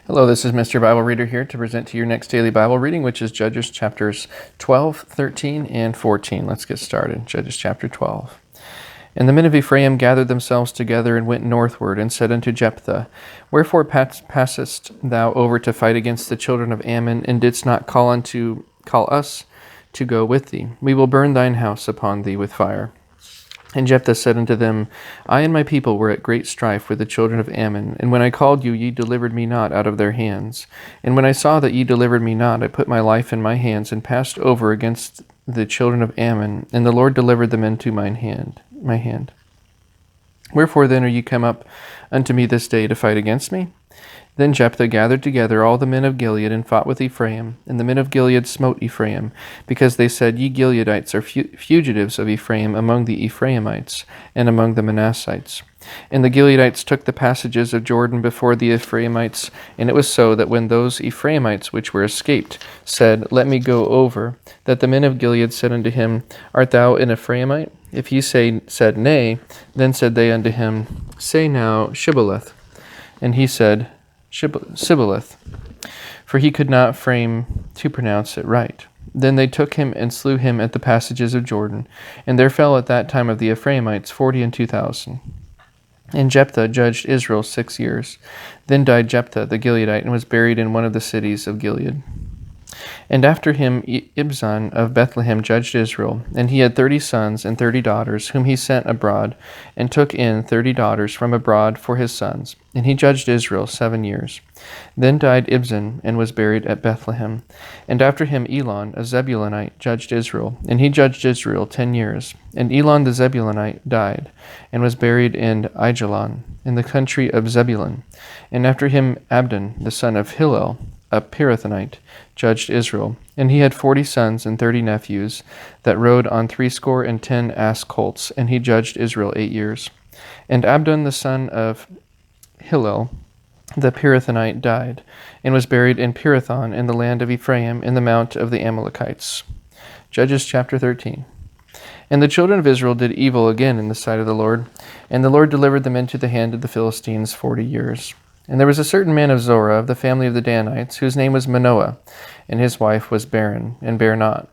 Hello, this is Mr. Bible Reader here to present to your next daily Bible reading, which is Judges chapters 12, 13, and 14. Let's get started. Judges chapter 12. And the men of Ephraim gathered themselves together and went northward, and said unto Jephthah, Wherefore passest thou over to fight against the children of Ammon, and didst not call us to go with thee? We will burn thine house upon thee with fire. And Jephthah said unto them, I and my people were at great strife with the children of Ammon, and when I called you, ye delivered me not out of their hands. And when I saw that ye delivered me not, I put my life in my hands, and passed over against the children of Ammon, and the Lord delivered them into my hand. Wherefore then are ye come up unto me this day to fight against me? Then Jephthah gathered together all the men of Gilead, and fought with Ephraim. And the men of Gilead smote Ephraim, because they said, Ye Gileadites are fugitives of Ephraim among the Ephraimites, and among the Manassites. And the Gileadites took the passages of Jordan before the Ephraimites. And it was so that when those Ephraimites which were escaped said, Let me go over, that the men of Gilead said unto him, Art thou an Ephraimite? If he said, Nay, then said they unto him, Say now, Shibboleth. And he said, Sibboleth, for he could not frame to pronounce it right. Then they took him and slew him at the passages of Jordan, and there fell at that time of the Ephraimites 42,000. And Jephthah judged Israel 6 years. Then died Jephthah the Gileadite, and was buried in one of the cities of Gilead. And after him Ibzan of Bethlehem judged Israel, and he had 30 sons and 30 daughters, whom he sent abroad, and took in 30 daughters from abroad for his sons. And he judged Israel 7 years. Then died Ibzan, and was buried at Bethlehem. And after him Elon, a Zebulunite, judged Israel, and he judged Israel 10 years. And Elon the Zebulunite died, and was buried in Aijalon, in the country of Zebulun. And after him Abdon, the son of Hillel, a Pirathonite, judged Israel, and he had 40 sons and 30 nephews that rode on 70 ass colts, and he judged Israel 8 years. And Abdon the son of Hillel, the Pirathonite, died, and was buried in Pirathon in the land of Ephraim, in the mount of the Amalekites. Judges chapter 13. And the children of Israel did evil again in the sight of the Lord, and the Lord delivered them into the hand of the Philistines 40 years. And there was a certain man of Zorah, of the family of the Danites, whose name was Manoah, and his wife was barren, and bare not.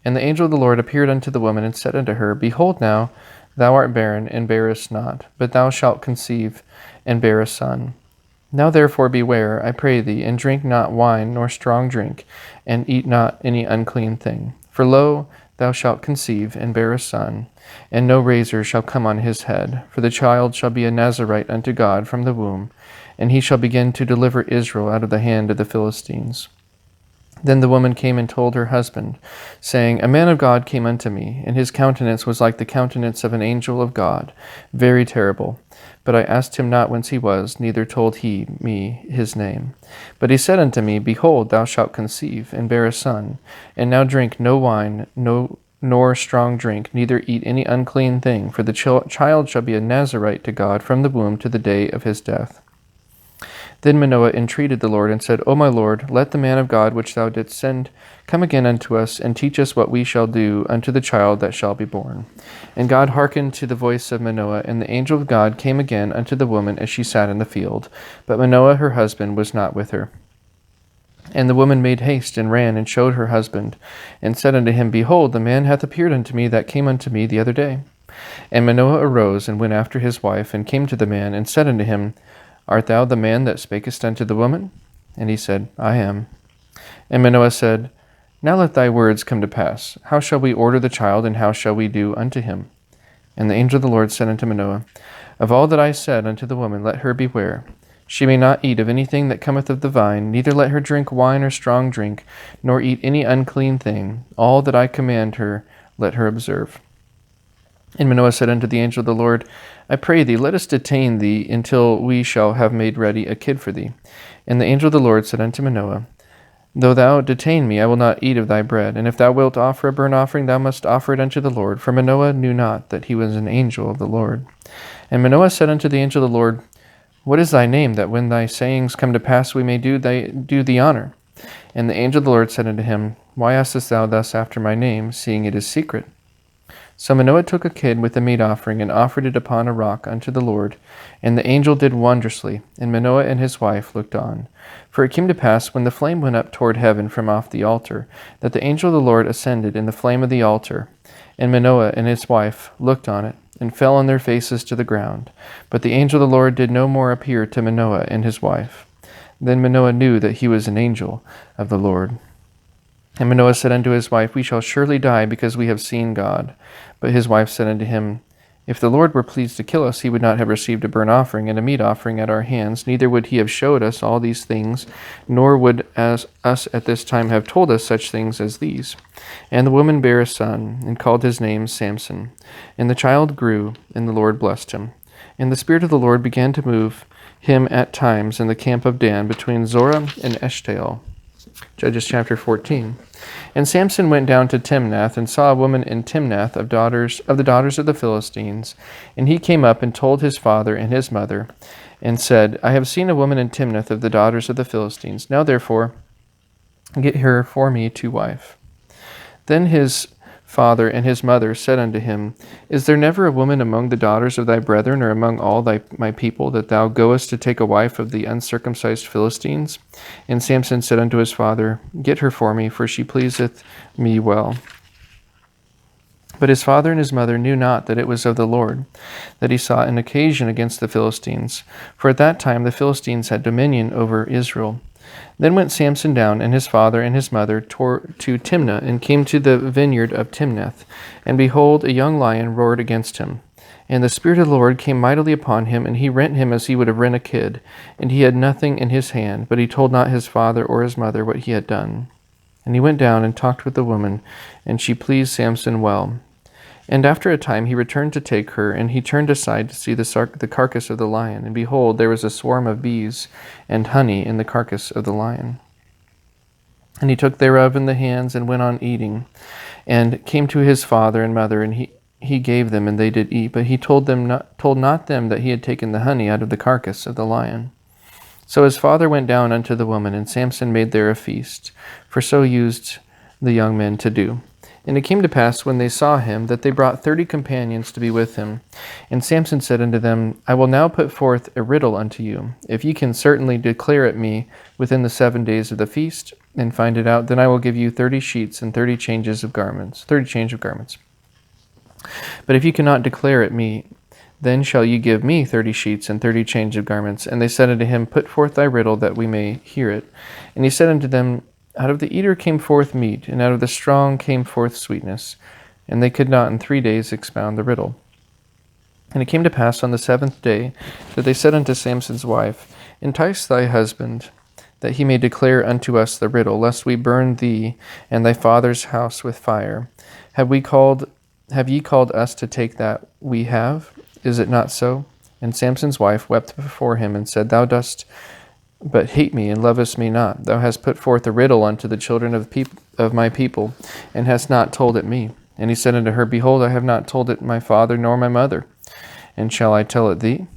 And the angel of the Lord appeared unto the woman, and said unto her, Behold now, thou art barren, and bearest not, but thou shalt conceive, and bear a son. Now therefore beware, I pray thee, and drink not wine, nor strong drink, and eat not any unclean thing. For lo, thou shalt conceive, and bear a son, and no razor shall come on his head, for the child shall be a Nazarite unto God from the womb, and he shall begin to deliver Israel out of the hand of the Philistines. Then the woman came and told her husband, saying, A man of God came unto me, and his countenance was like the countenance of an angel of God, very terrible. But I asked him not whence he was, neither told he me his name. But he said unto me, Behold, thou shalt conceive, and bear a son, and now drink no wine, nor strong drink, neither eat any unclean thing, for the child shall be a Nazarite to God from the womb to the day of his death. Then Manoah entreated the Lord, and said, O my Lord, let the man of God which thou didst send come again unto us, and teach us what we shall do unto the child that shall be born. And God hearkened to the voice of Manoah, and the angel of God came again unto the woman as she sat in the field. But Manoah her husband was not with her. And the woman made haste, and ran, and showed her husband, and said unto him, Behold, the man hath appeared unto me that came unto me the other day. And Manoah arose, and went after his wife, and came to the man, and said unto him, Art thou the man that spakest unto the woman? And he said, I am. And Manoah said, Now let thy words come to pass. How shall we order the child, and how shall we do unto him? And the angel of the Lord said unto Manoah, Of all that I said unto the woman, let her beware. She may not eat of anything that cometh of the vine, neither let her drink wine or strong drink, nor eat any unclean thing. All that I command her, let her observe. And Manoah said unto the angel of the Lord, I pray thee, let us detain thee until we shall have made ready a kid for thee. And the angel of the Lord said unto Manoah, Though thou detain me, I will not eat of thy bread. And if thou wilt offer a burnt offering, thou must offer it unto the Lord. For Manoah knew not that he was an angel of the Lord. And Manoah said unto the angel of the Lord, What is thy name, that when thy sayings come to pass we may do thee honor? And the angel of the Lord said unto him, Why askest thou thus after my name, seeing it is secret? So Manoah took a kid with a meat offering and offered it upon a rock unto the Lord. And the angel did wondrously, and Manoah and his wife looked on. For it came to pass, when the flame went up toward heaven from off the altar, that the angel of the Lord ascended in the flame of the altar. And Manoah and his wife looked on it, and fell on their faces to the ground. But the angel of the Lord did no more appear to Manoah and his wife. Then Manoah knew that he was an angel of the Lord. And Manoah said unto his wife, We shall surely die, because we have seen God. But his wife said unto him, If the Lord were pleased to kill us, he would not have received a burnt offering and a meat offering at our hands, neither would he have showed us all these things, nor would us at this time have told us such things as these. And the woman bare a son, and called his name Samson. And the child grew, and the Lord blessed him. And the Spirit of the Lord began to move him at times in the camp of Dan, between Zorah and Eshtaol. Judges chapter 14. And Samson went down to Timnath, and saw a woman in Timnath of the daughters of the Philistines. And he came up and told his father and his mother, and said, I have seen a woman in Timnath of the daughters of the Philistines. Now therefore get her for me to wife. Then his father and his mother said unto him, Is there never a woman among the daughters of thy brethren, or among all my people, that thou goest to take a wife of the uncircumcised Philistines? And Samson said unto his father, Get her for me, for she pleaseth me well. But his father and his mother knew not that it was of the Lord, that he sought an occasion against the Philistines. For at that time the Philistines had dominion over Israel. Then went Samson down, and his father and his mother, to Timnah, and came to the vineyard of Timnath. And behold, a young lion roared against him. And the Spirit of the Lord came mightily upon him, and he rent him as he would have rent a kid. And he had nothing in his hand, but he told not his father or his mother what he had done. And he went down and talked with the woman, and she pleased Samson well. And after a time he returned to take her, and he turned aside to see the carcass of the lion. And behold, there was a swarm of bees and honey in the carcass of the lion. And he took thereof in the hands, and went on eating, and came to his father and mother, and he gave them, and they did eat. But he told not them that he had taken the honey out of the carcass of the lion. So his father went down unto the woman, and Samson made there a feast, for so used the young men to do. And it came to pass, when they saw him, that they brought 30 companions to be with him. And Samson said unto them, I will now put forth a riddle unto you. If ye can certainly declare it me within the 7 days of the feast, and find it out, then I will give you 30 sheets and 30 changes of garments, 30 change of garments. But if ye cannot declare it me, then shall ye give me 30 sheets and 30 change of garments. And they said unto him, Put forth thy riddle, that we may hear it. And he said unto them, Out of the eater came forth meat, and out of the strong came forth sweetness. And they could not in 3 days expound the riddle. And it came to pass on the 7th day, that they said unto Samson's wife, Entice thy husband, that he may declare unto us the riddle, lest we burn thee and thy father's house with fire. Have ye called us to take that we have? Is it not so? And Samson's wife wept before him, and said, Thou dost but hate me, and lovest me not. Thou hast put forth a riddle unto the children of my people, and hast not told it me. And he said unto her, Behold, I have not told it my father nor my mother, and shall I tell it thee?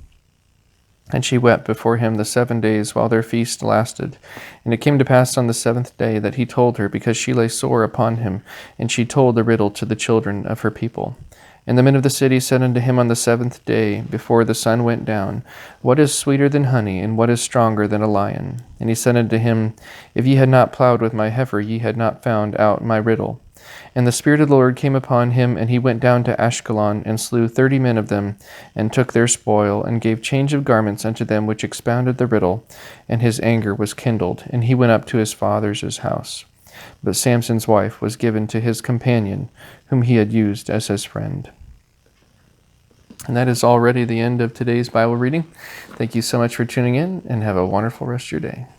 And she wept before him the 7 days while their feast lasted. And it came to pass on the 7th day that he told her, because she lay sore upon him, and she told the riddle to the children of her people. And the men of the city said unto him on the 7th day, before the sun went down, What is sweeter than honey, and what is stronger than a lion? And he said unto him, If ye had not plowed with my heifer, ye had not found out my riddle. And the Spirit of the Lord came upon him, and he went down to Ashkelon, and slew 30 men of them, and took their spoil, and gave change of garments unto them which expounded the riddle. And his anger was kindled, and he went up to his father's house. But Samson's wife was given to his companion, whom he had used as his friend. And that is already the end of today's Bible reading. Thank you so much for tuning in, and have a wonderful rest of your day.